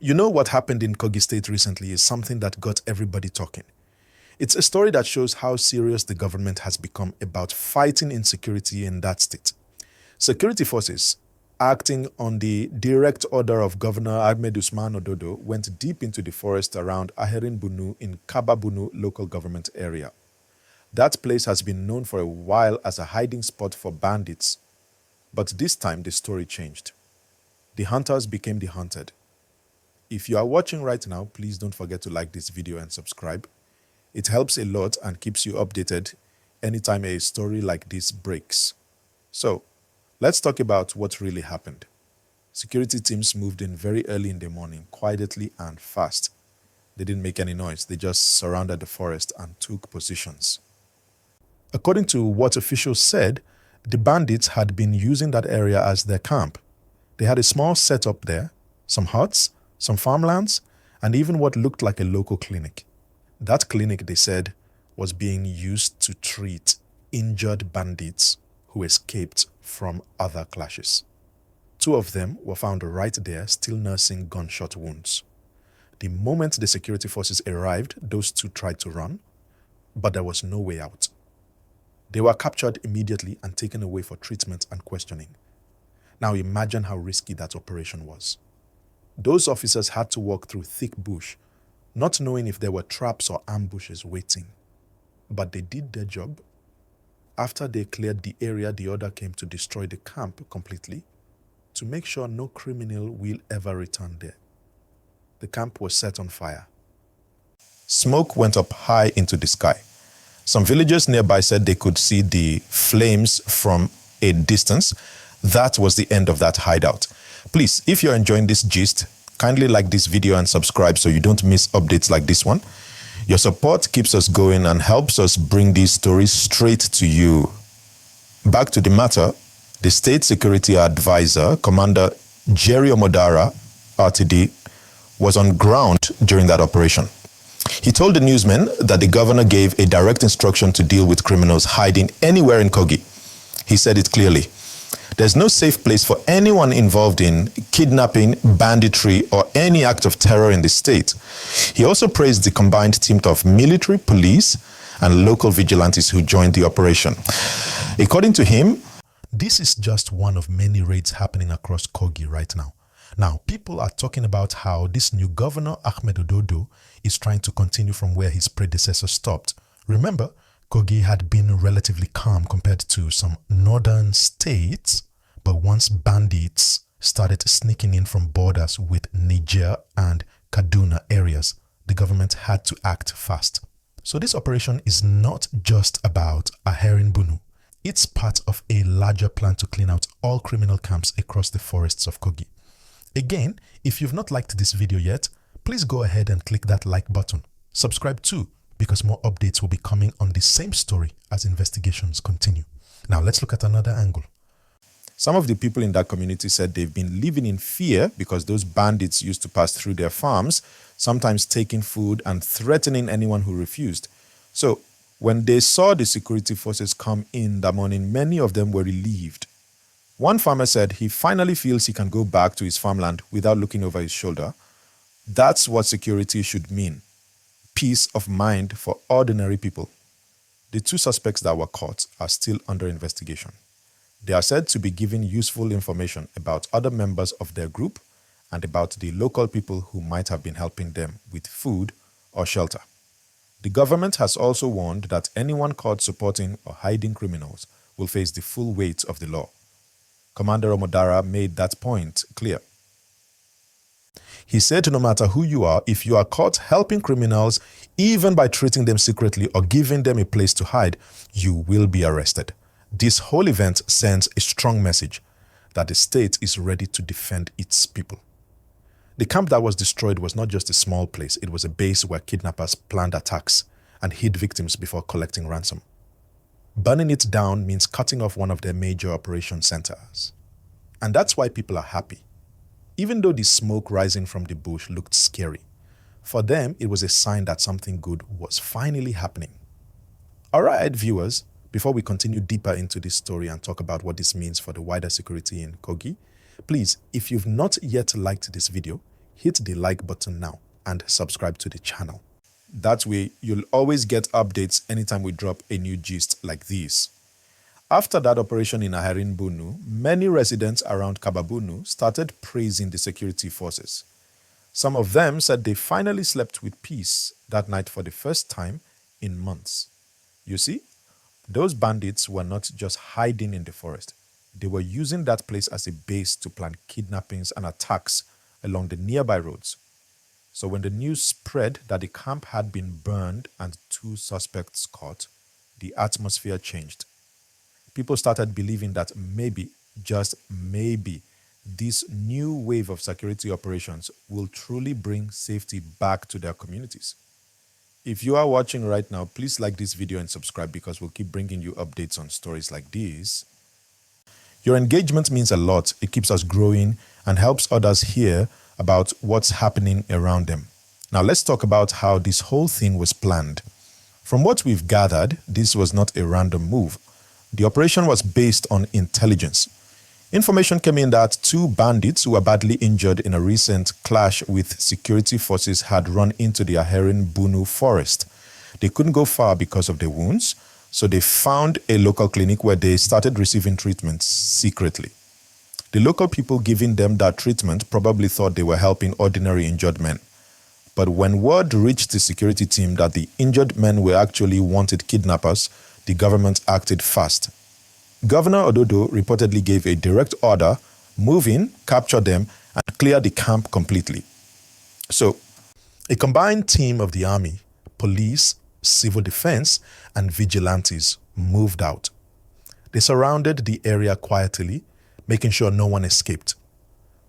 You know what happened in Kogi State recently is something that got everybody talking. It's a story that shows how serious the government has become about fighting insecurity in that state. Security forces, acting on the direct order of Governor Ahmed Usman Ododo, went deep into the forest around Bandits in Kabba-Bunu local government area. That place has been known for a while as a hiding spot for bandits. But this time the story changed. The hunters became the hunted. If you are watching right now, please don't forget to like this video and subscribe. It helps a lot and keeps you updated anytime a story like this breaks. So, let's talk about what really happened. Security teams moved in very early in the morning, quietly and fast. They didn't make any noise, they just surrounded the forest and took positions. According to what officials said, the bandits had been using that area as their camp. They had a small setup there, some huts, some farmlands, and even what looked like a local clinic. That clinic, they said, was being used to treat injured bandits who escaped from other clashes. 2 of them were found right there, still nursing gunshot wounds. The moment the security forces arrived, those 2 tried to run, but there was no way out. They were captured immediately and taken away for treatment and questioning. Now imagine how risky that operation was. Those officers had to walk through thick bush, not knowing if there were traps or ambushes waiting. But they did their job. After they cleared the area, the order came to destroy the camp completely, to make sure no criminal will ever return there. The camp was set on fire. Smoke went up high into the sky. Some villagers nearby said they could see the flames from a distance. That was the end of that hideout. Please, if you're enjoying this gist, kindly like this video and subscribe so you don't miss updates like this one. Your support keeps us going and helps us bring these stories straight to you. Back to the matter, the State Security Advisor, Commander Jerry Omodara, RTD, was on ground during that operation. He told the newsmen that the governor gave a direct instruction to deal with criminals hiding anywhere in Kogi. He said it clearly. There's no safe place for anyone involved in kidnapping, banditry, or any act of terror in the state. He also praised the combined team of military, police, and local vigilantes who joined the operation. According to him, this is just one of many raids happening across Kogi right now. Now, people are talking about how this new governor, Ahmed Ododo, is trying to continue from where his predecessor stopped. Remember, Kogi had been relatively calm compared to some northern states, but once bandits started sneaking in from borders with Niger and Kaduna areas, the government had to act fast. So this operation is not just about Bandits. It's part of a larger plan to clean out all criminal camps across the forests of Kogi. Again, if you've not liked this video yet, please go ahead and click that like button. Subscribe too, because more updates will be coming on the same story as investigations continue. Now let's look at another angle. Some of the people in that community said they've been living in fear because those bandits used to pass through their farms, sometimes taking food and threatening anyone who refused. So when they saw the security forces come in that morning, many of them were relieved. One farmer said he finally feels he can go back to his farmland without looking over his shoulder. That's what security should mean. Peace of mind for ordinary people. The 2 suspects that were caught are still under investigation. They are said to be giving useful information about other members of their group and about the local people who might have been helping them with food or shelter. The government has also warned that anyone caught supporting or hiding criminals will face the full weight of the law. Commander Omodara made that point clear. He said no matter who you are, if you are caught helping criminals, even by treating them secretly or giving them a place to hide, you will be arrested. This whole event sends a strong message that the state is ready to defend its people. The camp that was destroyed was not just a small place, it was a base where kidnappers planned attacks and hid victims before collecting ransom. Burning it down means cutting off one of their major operation centers. And that's why people are happy. Even though the smoke rising from the bush looked scary, for them it was a sign that something good was finally happening. Alright viewers, before we continue deeper into this story and talk about what this means for the wider security in Kogi, please, if you've not yet liked this video, hit the like button now and subscribe to the channel. That way, you'll always get updates anytime we drop a new gist like this. After that operation in Kabba-Bunu, many residents around Kabba-Bunu started praising the security forces. Some of them said they finally slept with peace that night for the first time in months. You see, those bandits were not just hiding in the forest. They were using that place as a base to plan kidnappings and attacks along the nearby roads. So when the news spread that the camp had been burned and 2 suspects caught, the atmosphere changed. People started believing that maybe, just maybe, this new wave of security operations will truly bring safety back to their communities. If you are watching right now, please like this video and subscribe because we'll keep bringing you updates on stories like these. Your engagement means a lot. It keeps us growing and helps others hear about what's happening around them. Now let's talk about how this whole thing was planned. From what we've gathered, this was not a random move. The operation was based on intelligence. Information came in that 2 bandits who were badly injured in a recent clash with security forces had run into the Kabba-Bunu forest. They couldn't go far because of the wounds, so they found a local clinic where they started receiving treatment secretly. The local people giving them that treatment probably thought they were helping ordinary injured men. But when word reached the security team that the injured men were actually wanted kidnappers, the government acted fast. Governor Ododo reportedly gave a direct order, move in, capture them, and clear the camp completely. So, a combined team of the army, police, civil defense, and vigilantes moved out. They surrounded the area quietly, making sure no one escaped.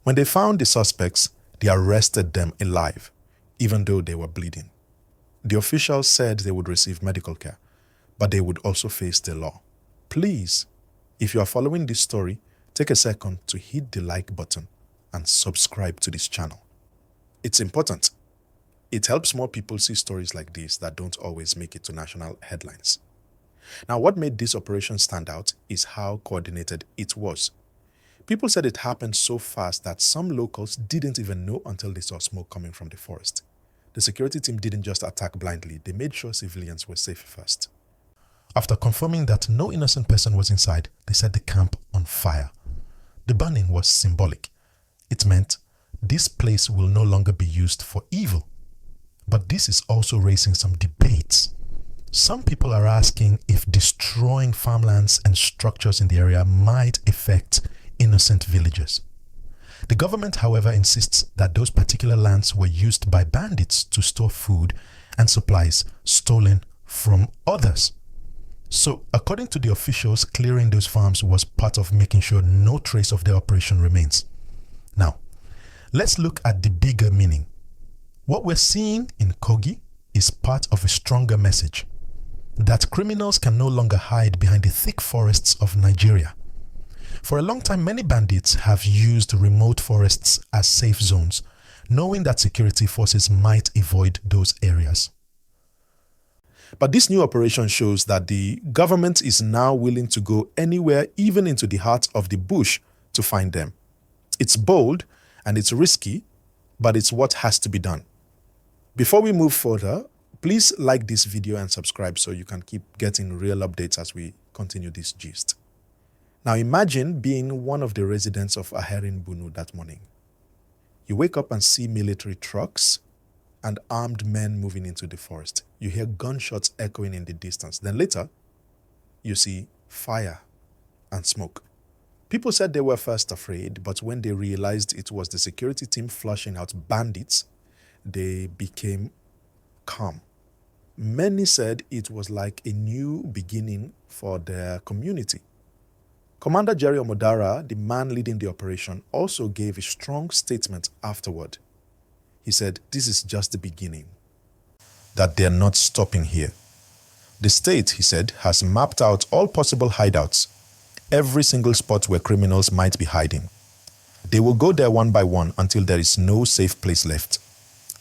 When they found the suspects, they arrested them alive, even though they were bleeding. The officials said they would receive medical care, but they would also face the law. Please, if you are following this story, take a second to hit the like button and subscribe to this channel. It's important. It helps more people see stories like this that don't always make it to national headlines. Now, what made this operation stand out is how coordinated it was. People said it happened so fast that some locals didn't even know until they saw smoke coming from the forest. The security team didn't just attack blindly, they made sure civilians were safe first. After confirming that no innocent person was inside, they set the camp on fire. The burning was symbolic. It meant this place will no longer be used for evil. But this is also raising some debates. Some people are asking if destroying farmlands and structures in the area might affect innocent villagers. The government, however, insists that those particular lands were used by bandits to store food and supplies stolen from others. So, according to the officials, clearing those farms was part of making sure no trace of their operation remains. Now, let's look at the bigger meaning. What we're seeing in Kogi is part of a stronger message that criminals can no longer hide behind the thick forests of Nigeria. For a long time, many bandits have used remote forests as safe zones, knowing that security forces might avoid those areas. But this new operation shows that the government is now willing to go anywhere, even into the heart of the bush, to find them. It's bold and it's risky, but it's what has to be done. Before we move further, please like this video and subscribe so you can keep getting real updates as we continue this gist. Now imagine being one of the residents of Kabba-Bunu that morning. You wake up and see military trucks and armed men moving into the forest. You hear gunshots echoing in the distance. Then later, you see fire and smoke. People said they were first afraid, but when they realized it was the security team flushing out bandits, they became calm. Many said it was like a new beginning for their community. Commander Jerry Omodara, the man leading the operation, also gave a strong statement afterward. He said, "This is just the beginning, that they're not stopping here." The state, he said, has mapped out all possible hideouts, every single spot where criminals might be hiding. They will go there one by one until there is no safe place left.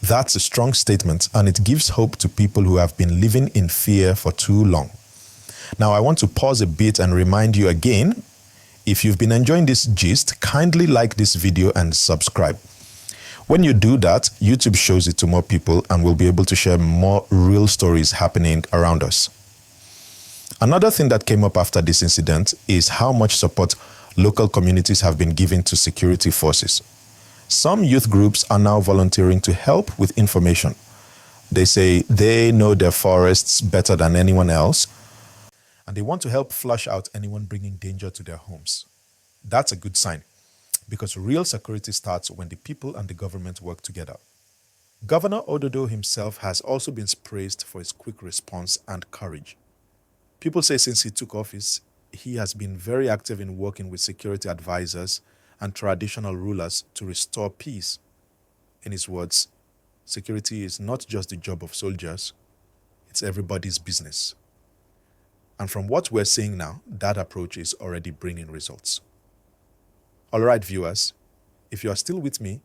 That's a strong statement, and it gives hope to people who have been living in fear for too long. Now, I want to pause a bit and remind you again, if you've been enjoying this gist, kindly like this video and subscribe. When you do that, YouTube shows it to more people and we'll be able to share more real stories happening around us. Another thing that came up after this incident is how much support local communities have been giving to security forces. Some youth groups are now volunteering to help with information. They say they know their forests better than anyone else, and they want to help flush out anyone bringing danger to their homes. That's a good sign, because real security starts when the people and the government work together. Governor Ododo himself has also been praised for his quick response and courage. People say since he took office, he has been very active in working with security advisors and traditional rulers to restore peace. In his words, security is not just the job of soldiers, it's everybody's business. And from what we're seeing now, that approach is already bringing results. All right, viewers, if you are still with me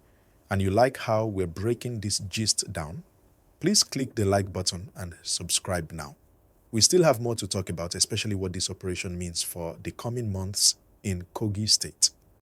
and you like how we're breaking this gist down, please click the like button and subscribe now. We still have more to talk about, especially what this operation means for the coming months in Kogi State.